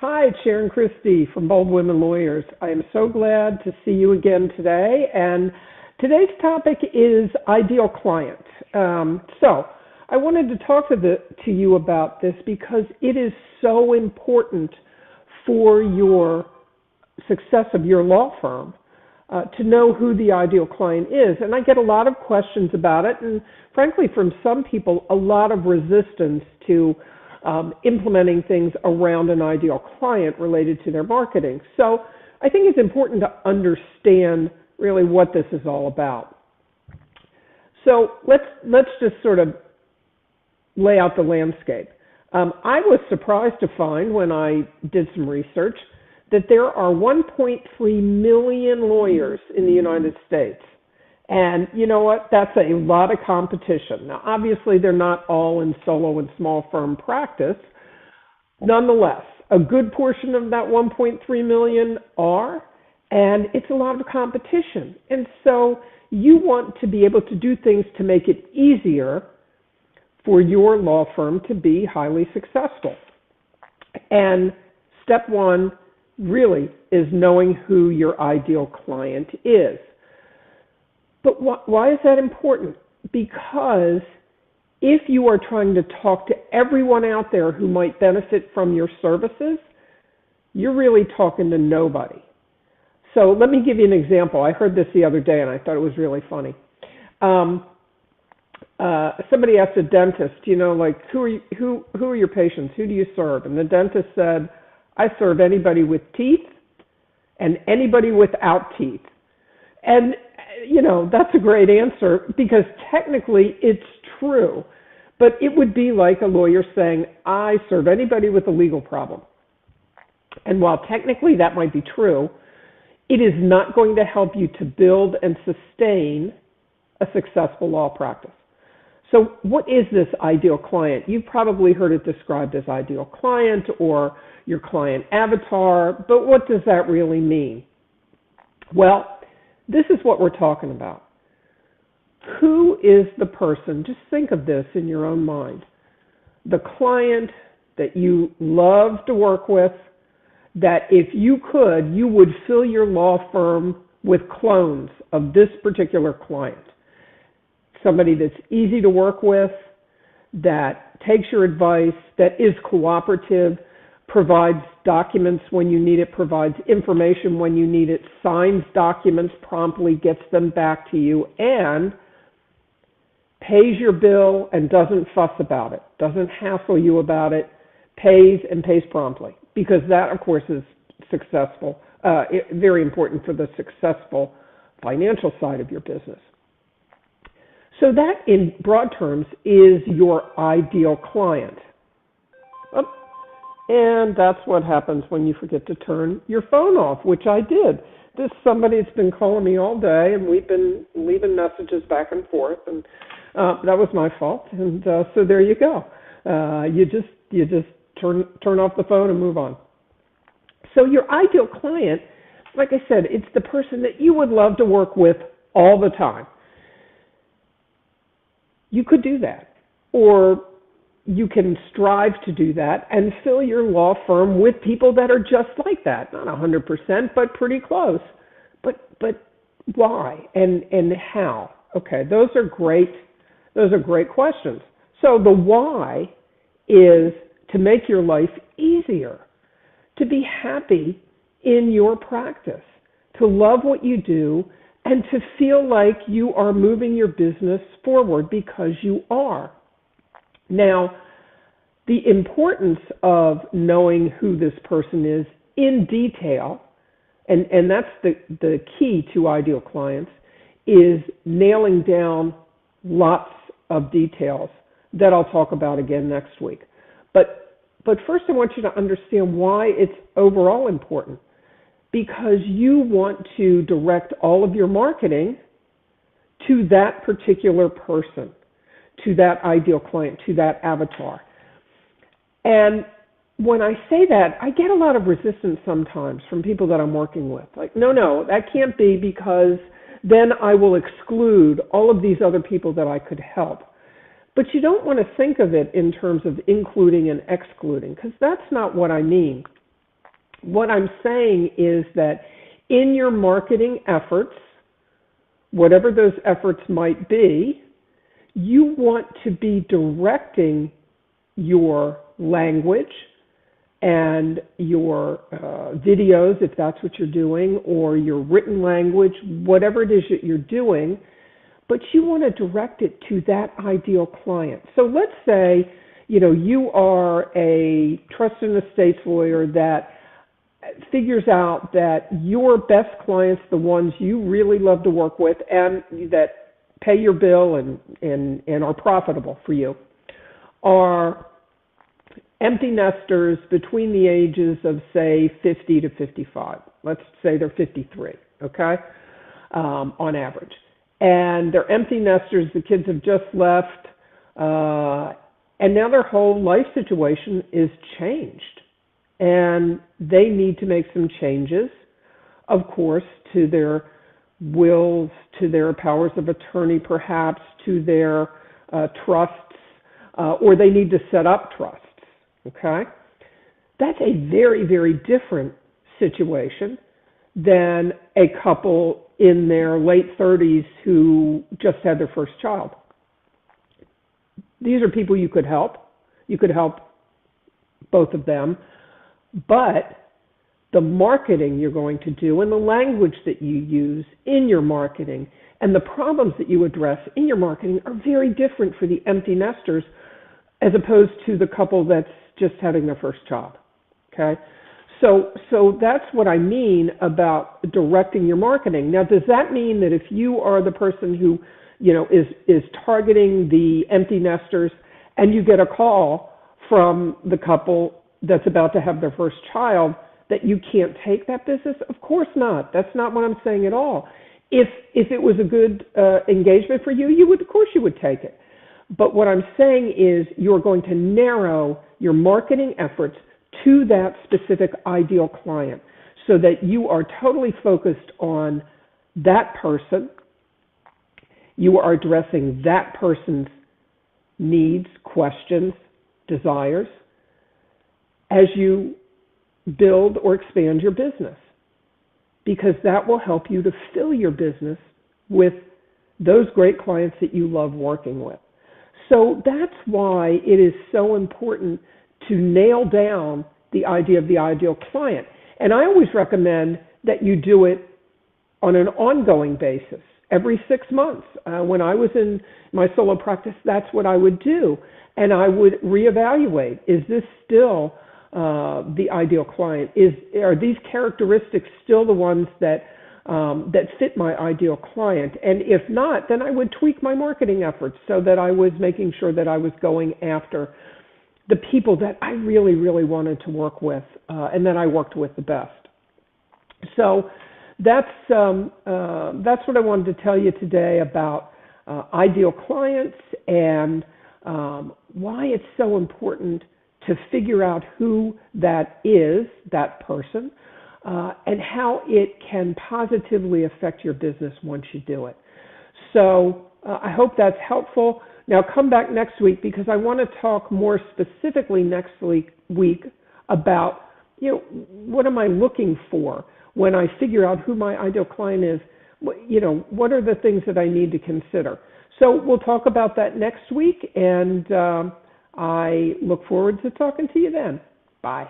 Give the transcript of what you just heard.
Hi, it's Sharon Christie from Bold Women Lawyers. I am so glad to see you again today. And today's topic is ideal client. So I wanted to talk to you about this because it is so important for your success of your law firm to know who the ideal client is. And I get a lot of questions about it, and frankly, from some people, a lot of resistance to implementing things around an ideal client related to their marketing. So I think it's important to understand really what this is all about. So let's just sort of lay out the landscape. I was surprised to find when I did some research that there are 1.3 million lawyers in the United States. And you know what? That's a lot of competition. Now, obviously, they're not all in solo and small firm practice. Nonetheless, a good portion of that 1.3 million are, and it's a lot of competition. And so you want to be able to do things to make it easier for your law firm to be highly successful. And step one really is knowing who your ideal client is. But why is that important? Because if you are trying to talk to everyone out there who might benefit from your services, you're really talking to nobody. So let me give you an example. I heard this the other day, and I thought it was really funny. Somebody asked a dentist, who are your patients? Who do you serve? And the dentist said, I serve anybody with teeth and anybody without teeth. And that's a great answer because technically it's true, but it would be like a lawyer saying, I serve anybody with a legal problem. And while technically that might be true, it is not going to help you to build and sustain a successful law practice. So what is this ideal client? You've probably heard it described as ideal client or your client avatar, but what does that really mean? Well, this is what we're talking about. Who is the person? Just think of this in your own mind. The client that you love to work with, that if you could, you would fill your law firm with clones of this particular client. Somebody that's easy to work with, that takes your advice, that is cooperative, provides documents when you need it, provides information when you need it, signs documents promptly, gets them back to you, and pays your bill and doesn't fuss about it, doesn't hassle you about it, pays and pays promptly. Because that, of course, is successful, very important for the successful financial side of your business. So that, in broad terms, is your ideal client. And that's what happens when you forget to turn your phone off, which I did. Somebody's been calling me all day, and we've been leaving messages back and forth, and that was my fault. And so there you go. You just turn off the phone and move on. So your ideal client, like I said, it's the person that you would love to work with all the time. You could do that, or you can strive to do that and fill your law firm with people that are just like that. Not 100%, but pretty close. But why and how? Okay, those are great questions. So the why is to make your life easier, to be happy in your practice, to love what you do, and to feel like you are moving your business forward because you are. Now, the importance of knowing who this person is in detail, and that's the key to ideal clients, is nailing down lots of details that I'll talk about again next week. But first I want you to understand why it's overall important. Because you want to direct all of your marketing to that particular person, to that ideal client, to that avatar. And when I say that, I get a lot of resistance sometimes from people that I'm working with. Like, no, that can't be because then I will exclude all of these other people that I could help. But you don't want to think of it in terms of including and excluding, because that's not what I mean. What I'm saying is that in your marketing efforts, whatever those efforts might be, you want to be directing your language and your videos, if that's what you're doing, or your written language, whatever it is that you're doing, but you want to direct it to that ideal client. So let's say, you are a trust and estates lawyer that figures out that your best clients, the ones you really love to work with and that pay your bill and are profitable for you, are empty nesters between the ages of, say, 50 to 55. Let's say they're 53, okay, on average. And they're empty nesters, the kids have just left, and now their whole life situation is changed. And they need to make some changes, of course, to their wills, to their powers of attorney, perhaps, to their trusts, or they need to set up trusts, okay? That's a very, very different situation than a couple in their late 30s who just had their first child. These are people you could help. You could help both of them. But the marketing you're going to do and the language that you use in your marketing and the problems that you address in your marketing are very different for the empty nesters as opposed to the couple that's just having their first child. Okay? So that's what I mean about directing your marketing. Now, does that mean that if you are the person who, is targeting the empty nesters and you get a call from the couple that's about to have their first child, that you can't take that business? Of course not. That's not what I'm saying at all. If it was a good engagement for you, of course you would take it. But what I'm saying is you're going to narrow your marketing efforts to that specific ideal client so that you are totally focused on that person. You are addressing that person's needs, questions, desires as you build or expand your business, because that will help you to fill your business with those great clients that you love working with. So that's why it is so important to nail down the idea of the ideal client. And I always recommend that you do it on an ongoing basis, every 6 months. When I was in my solo practice, that's what I would do. And I would reevaluate, is this still the ideal client? Are these characteristics still the ones that fit my ideal client? And if not, then I would tweak my marketing efforts so that I was making sure that I was going after the people that I really, really wanted to work with and that I worked with the best. So that's what I wanted to tell you today about ideal clients and why it's so important to figure out who that is, that person, and how it can positively affect your business once you do it. So I hope that's helpful. Now come back next week because I want to talk more specifically next week about, what am I looking for when I figure out who my ideal client is? What are the things that I need to consider? So we'll talk about that next week, and I look forward to talking to you then. Bye.